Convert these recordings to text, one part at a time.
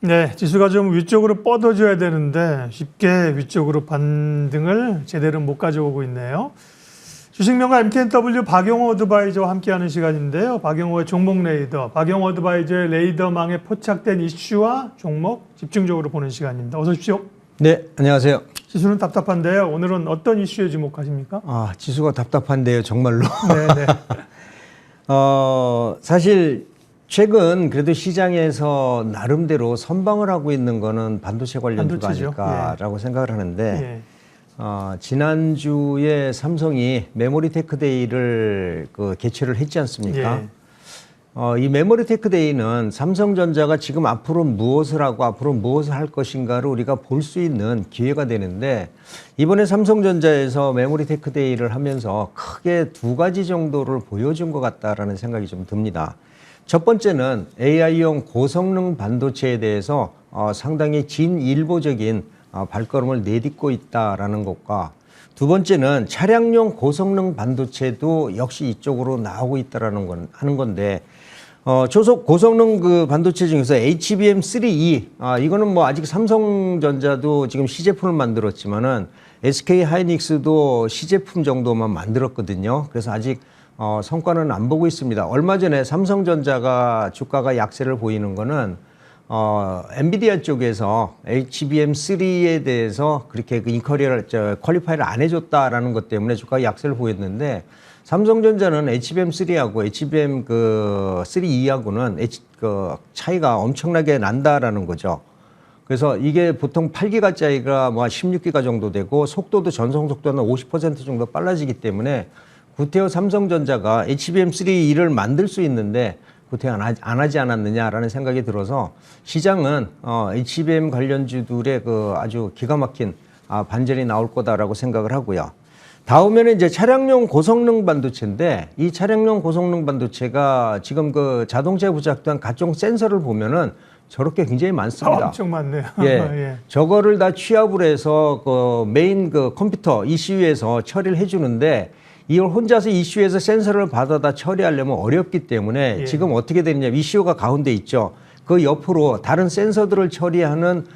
네, 지수가 좀 위쪽으로 뻗어줘야 되는데 쉽게 위쪽으로 반등을 제대로 못 가져오고 있네요. 주식명가 MTNW 박용호 어드바이저와 함께하는 시간인데요. 박용호의 종목 레이더, 박용호 어드바이저의 레이더망에 포착된 이슈와 종목 집중적으로 보는 시간입니다. 어서 오십시오. 네, 안녕하세요. 지수는 답답한데요. 오늘은 어떤 이슈에 주목하십니까? 지수가 답답한데요, 정말로. 네네. 사실 최근 그래도 시장에서 나름대로 선방을 하고 있는 거는 반도체 관련 주가 아닐까라고 생각을 하는데, 지난주에 삼성이 메모리 테크데이를 개최를 했지 않습니까? 이 메모리 테크데이는 삼성전자가 지금 앞으로 무엇을 하고 앞으로 무엇을 할 것인가를 우리가 볼 수 있는 기회가 되는데, 이번에 삼성전자에서 메모리 테크데이를 하면서 크게 두 가지 정도를 보여준 것 같다라는 생각이 좀 듭니다. 첫 번째는 AI용 고성능 반도체에 대해서 상당히 진일보적인 발걸음을 내딛고 있다라는 것과, 두 번째는 차량용 고성능 반도체도 역시 이쪽으로 나오고 있다라는 하는 건데, 초속 고성능 반도체 중에서 HBM3E, 이거는 뭐 아직 삼성전자도 지금 시제품을 만들었지만은 SK 하이닉스도 시제품 정도만 만들었거든요. 그래서 아직 성과는 안 보고 있습니다. 얼마 전에 삼성전자가 주가가 약세를 보이는 거는 엔비디아 쪽에서 HBM3에 대해서 그렇게 퀄리파이를 안 해줬다라는 것 때문에 주가가 약세를 보였는데, 삼성전자는 HBM3하고 HBM3E하고는 차이가 엄청나게 난다라는 거죠. 그래서 이게 보통 8기가짜리가 뭐 16기가 정도 되고, 속도도 전송 속도는 50% 정도 빨라지기 때문에 구태여 삼성전자가 HBM3E를 만들 수 있는데 구태여 안 하지 않았느냐라는 생각이 들어서, 시장은 HBM 관련주들의 아주 기가 막힌 반전이 나올 거다라고 생각을 하고요. 다음에는 이제 차량용 고성능 반도체인데, 이 차량용 고성능 반도체가 지금 자동차에 부착된 각종 센서를 보면은 저렇게 굉장히 많습니다. 엄청 많네요. 예. 저거를 다 취합을 해서 메인 컴퓨터 ECU에서 처리를 해주는데, 이걸 혼자서 ECU에서 센서를 받아다 처리하려면 어렵기 때문에 지금 어떻게 되느냐, ECU가 가운데 있죠. 그 옆으로 다른 센서들을 처리하는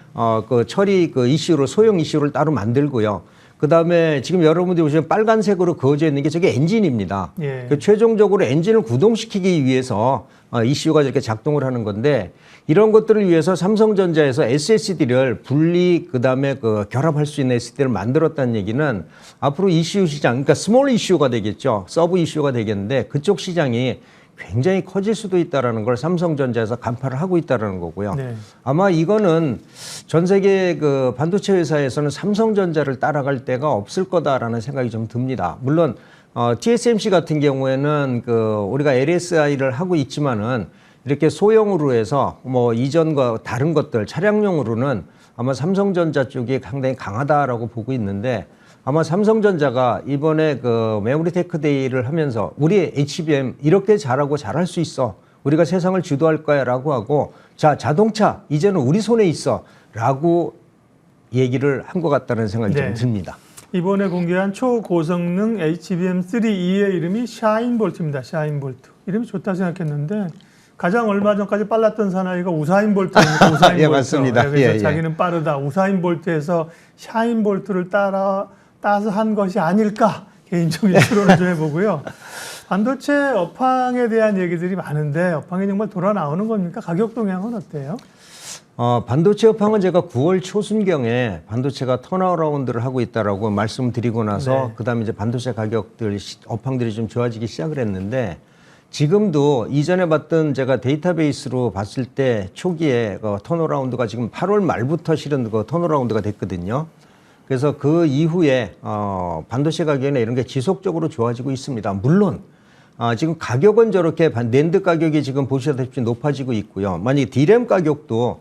ECU를, 소형 ECU를 따로 만들고요. 그 다음에 지금 여러분들이 보시면 빨간색으로 그어져 있는 게 저게 엔진입니다. 최종적으로 엔진을 구동시키기 위해서 ECU가 저렇게 작동을 하는 건데, 이런 것들을 위해서 삼성전자에서 SSD를 그 다음에 결합할 수 있는 SSD를 만들었다는 얘기는 앞으로 ECU 시장, 그러니까 스몰 ECU가 되겠죠. 서브 ECU가 되겠는데, 그쪽 시장이 굉장히 커질 수도 있다는 걸 삼성전자에서 간파를 하고 있다는 거고요. 아마 이거는 전 세계 반도체 회사에서는 삼성전자를 따라갈 데가 없을 거다라는 생각이 좀 듭니다. 물론 TSMC 같은 경우에는 우리가 LSI를 하고 있지만은, 이렇게 소형으로 해서 뭐 이전과 다른 것들 차량용으로는 아마 삼성전자 쪽이 상당히 강하다라고 보고 있는데, 아마 삼성전자가 이번에 메모리 테크데이를 하면서 우리 HBM 이렇게 잘하고 잘할 수 있어, 우리가 세상을 주도할 거야 라고 하고, 자동차 이제는 우리 손에 있어 라고 얘기를 한 것 같다는 생각이 좀 듭니다. 이번에 공개한 초고성능 HBM3E의 이름이 샤인볼트입니다. 샤인볼트. 이름이 좋다 생각했는데, 가장 얼마 전까지 빨랐던 사나이가 우사인 볼트입니다. 우사인 볼트. 예, 맞습니다. 그래서 자기는 빠르다. 우사인 볼트에서 샤인 볼트를 따서 한 것이 아닐까, 개인적인 추론을 좀 해보고요. 반도체 업황에 대한 얘기들이 많은데, 업황이 정말 돌아 나오는 겁니까? 가격 동향은 어때요? 반도체 업황은 제가 9월 초순경에 반도체가 턴어라운드를 하고 있다라고 말씀드리고 나서, 그다음에 이제 반도체 가격들 업황들이 좀 좋아지기 시작을 했는데, 지금도 이전에 봤던 제가 데이터베이스로 봤을 때 초기에 턴어라운드가 지금 8월 말부터 실은 턴어라운드가 됐거든요. 그래서 그 이후에 반도체 가격이나 이런 게 지속적으로 좋아지고 있습니다. 물론 지금 가격은 저렇게 낸드 가격이 지금 보시다시피 높아지고 있고요. 만약에 D램 가격도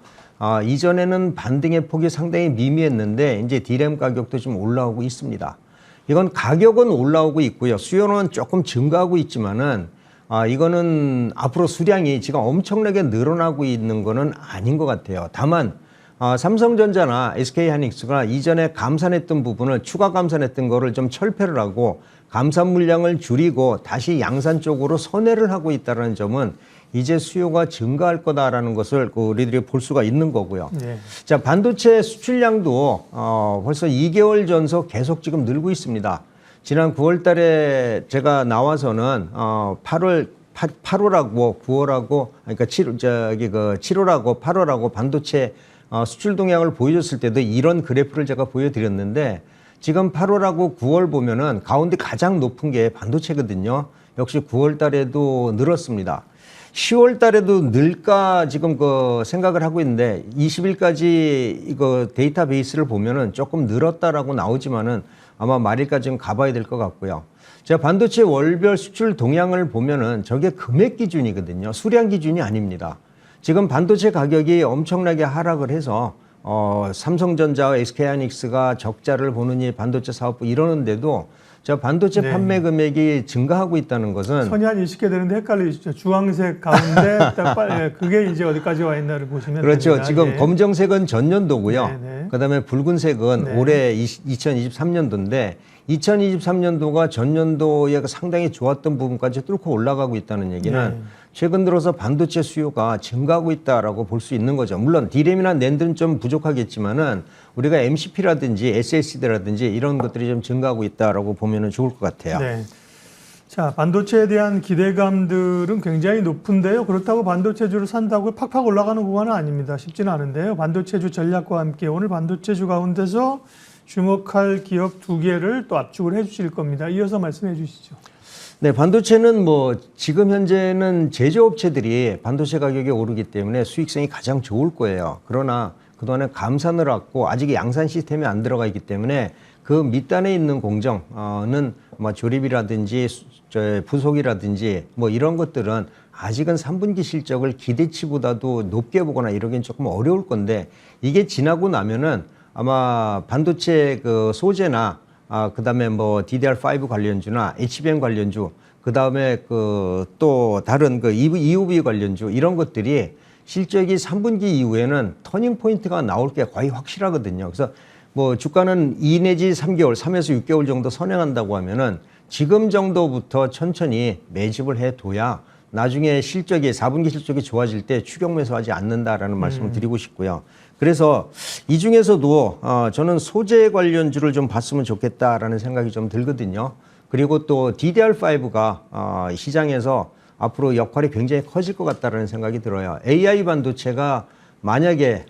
이전에는 반등의 폭이 상당히 미미했는데, 이제 D램 가격도 좀 올라오고 있습니다. 이건 가격은 올라오고 있고요. 수요는 조금 증가하고 있지만은, 이거는 앞으로 수량이 지금 엄청나게 늘어나고 있는 거는 아닌 것 같아요. 다만 삼성전자나 SK 하이닉스가 이전에 감산했던 부분을, 추가 감산했던 거를 좀 철폐를 하고 감산 물량을 줄이고 다시 양산 쪽으로 선회를 하고 있다는 점은 이제 수요가 증가할 거다라는 것을 우리들이 볼 수가 있는 거고요. 네. 자, 반도체 수출량도 벌써 2개월 전서 계속 지금 늘고 있습니다. 지난 9월 달에 제가 나와서는 8월하고 9월하고 그러니까 7월하고 8월하고 반도체 수출 동향을 보여줬을 때도 이런 그래프를 제가 보여드렸는데 지금 8월하고 9월 보면은 가운데 가장 높은 게 반도체거든요. 역시 9월 달에도 늘었습니다. 10월 달에도 늘까 지금 생각을 하고 있는데 20일까지 이거 데이터베이스를 보면은 조금 늘었다라고 나오지만은 아마 말일까지는 가봐야 될 것 같고요. 제가 반도체 월별 수출 동향을 보면은 저게 금액 기준이거든요. 수량 기준이 아닙니다. 지금 반도체 가격이 엄청나게 하락을 해서 삼성전자와 SK하이닉스가 적자를 보느니 반도체 사업부 이러는데도 저 반도체 네. 판매 금액이 증가하고 있다는 것은 선이 한 20개 되는데 헷갈리시죠. 주황색 가운데 그게 이제 어디까지 와 있나를 보시면 그렇죠. 됩니다. 지금 예. 검정색은 전년도고요. 네, 네. 그다음에 붉은색은 네. 올해 2023년도인데 2023년도가 전년도에 상당히 좋았던 부분까지 뚫고 올라가고 있다는 얘기는 네. 최근 들어서 반도체 수요가 증가하고 있다라고 볼 수 있는 거죠. 물론 D램이나 낸드는 좀 부족하겠지만은 우리가 MCP라든지 SSD라든지 이런 것들이 좀 증가하고 있다라고 보면은 좋을 것 같아요. 네. 자, 반도체에 대한 기대감들은 굉장히 높은데요. 그렇다고 반도체주를 산다고 팍팍 올라가는 구간은 아닙니다. 쉽지는 않은데요. 반도체주 전략과 함께 오늘 반도체주 가운데서 주목할 기업 2개를 또 압축을 해 주실 겁니다. 이어서 말씀해 주시죠. 네, 반도체는 지금 현재는 제조업체들이 반도체 가격이 오르기 때문에 수익성이 가장 좋을 거예요. 그러나 그동안에 감산을 왔고 아직 양산 시스템이 안 들어가 있기 때문에 그 밑단에 있는 공정은 조립이라든지 부속이라든지 이런 것들은 아직은 3분기 실적을 기대치보다도 높게 보거나 이러긴 조금 어려울 건데 이게 지나고 나면은 아마 반도체 소재나 그다음에 DDR5 관련주나 HBM 관련주, 그다음에 또 다른 EUV 관련주 이런 것들이 실적이 3분기 이후에는 터닝 포인트가 나올 게 거의 확실하거든요. 그래서 주가는 2 내지 3개월, 3에서 6개월 정도 선행한다고 하면은 지금 정도부터 천천히 매집을 해둬야 나중에 실적이 4분기 실적이 좋아질 때 추격 매수하지 않는다라는 말씀을 드리고 싶고요. 그래서 이 중에서도 저는 소재 관련주를 좀 봤으면 좋겠다라는 생각이 좀 들거든요. 그리고 또 DDR5가 시장에서 앞으로 역할이 굉장히 커질 것 같다라는 생각이 들어요. AI 반도체가 만약에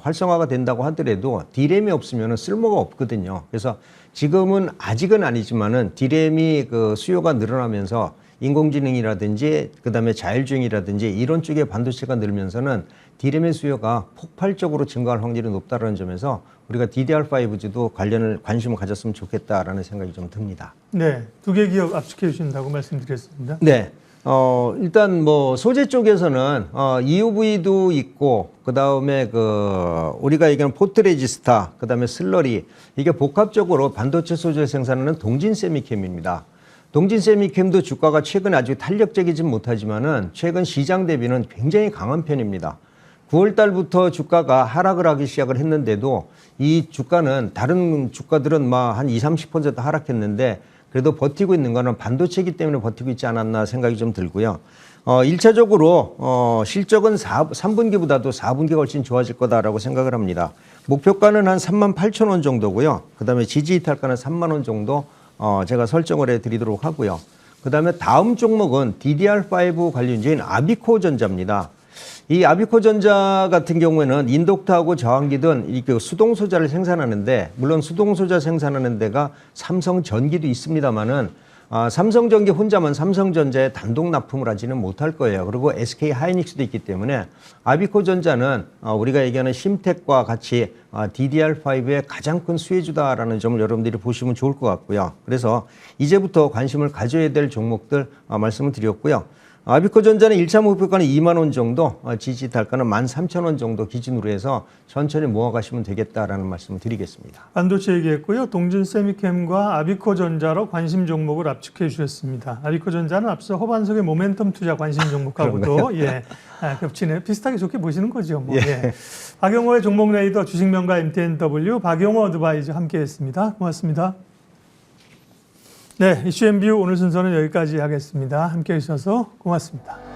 활성화가 된다고 하더라도 D램이 없으면 쓸모가 없거든요. 그래서 지금은 아직은 아니지만은 D램이 수요가 늘어나면서 인공지능이라든지 그다음에 자율주행이라든지 이런 쪽의 반도체가 늘면서는 D램의 수요가 폭발적으로 증가할 확률이 높다는 점에서 우리가 DDR5주도 관심을 가졌으면 좋겠다라는 생각이 좀 듭니다. 네, 2개 기업 압축해 주신다고 말씀드렸습니다. 네. 일단 소재 쪽에서는 EUV도 있고 그다음에 우리가 얘기하는 포트레지스타, 그다음에 슬러리, 이게 복합적으로 반도체 소재를 생산하는 동진세미캠입니다. 동진세미캠도 주가가 최근에 아주 탄력적이진 못하지만은 최근 시장 대비는 굉장히 강한 편입니다. 9월 달부터 주가가 하락을 하기 시작을 했는데도 이 주가는 다른 주가들은 한 20-30% 하락했는데 그래도 버티고 있는 거는 반도체이기 때문에 버티고 있지 않았나 생각이 좀 들고요. 1차적으로 실적은 3분기보다도 4분기가 훨씬 좋아질 거다라고 생각을 합니다. 목표가는 한 38,000원 정도고요. 그다음에 지지이탈가는 3만 원 정도 제가 설정을 해드리도록 하고요. 그다음에 다음 종목은 DDR5 관련주인 아비코전자입니다. 이 아비코전자 같은 경우에는 인덕터하고 저항기 등 이렇게 수동소자를 생산하는데, 물론 수동소자 생산하는 데가 삼성전기도 있습니다만은 삼성전기 혼자만 삼성전자에 단독 납품을 하지는 못할 거예요. 그리고 SK하이닉스도 있기 때문에 아비코전자는 우리가 얘기하는 심텍과 같이 DDR5의 가장 큰 수혜주다라는 점을 여러분들이 보시면 좋을 것 같고요. 그래서 이제부터 관심을 가져야 될 종목들 말씀을 드렸고요. 아비코전자는 1차 목표가는 2만 원 정도, 지지달가는 13,000원 정도 기준으로 해서 천천히 모아가시면 되겠다라는 말씀을 드리겠습니다. 반도체 얘기했고요. 동진세미캠과 아비코전자로 관심 종목을 압축해 주셨습니다. 아비코전자는 앞서 허반석의 모멘텀 투자 관심 종목하고도 겹치네. 비슷하게 좋게 보시는 거죠. 예. 박용호의 종목 레이더 주식명가 MTNW 박용호 어드바이저 함께했습니다. 고맙습니다. 네, 이슈 앤뷰 오늘 순서는 여기까지 하겠습니다. 함께해 주셔서 고맙습니다.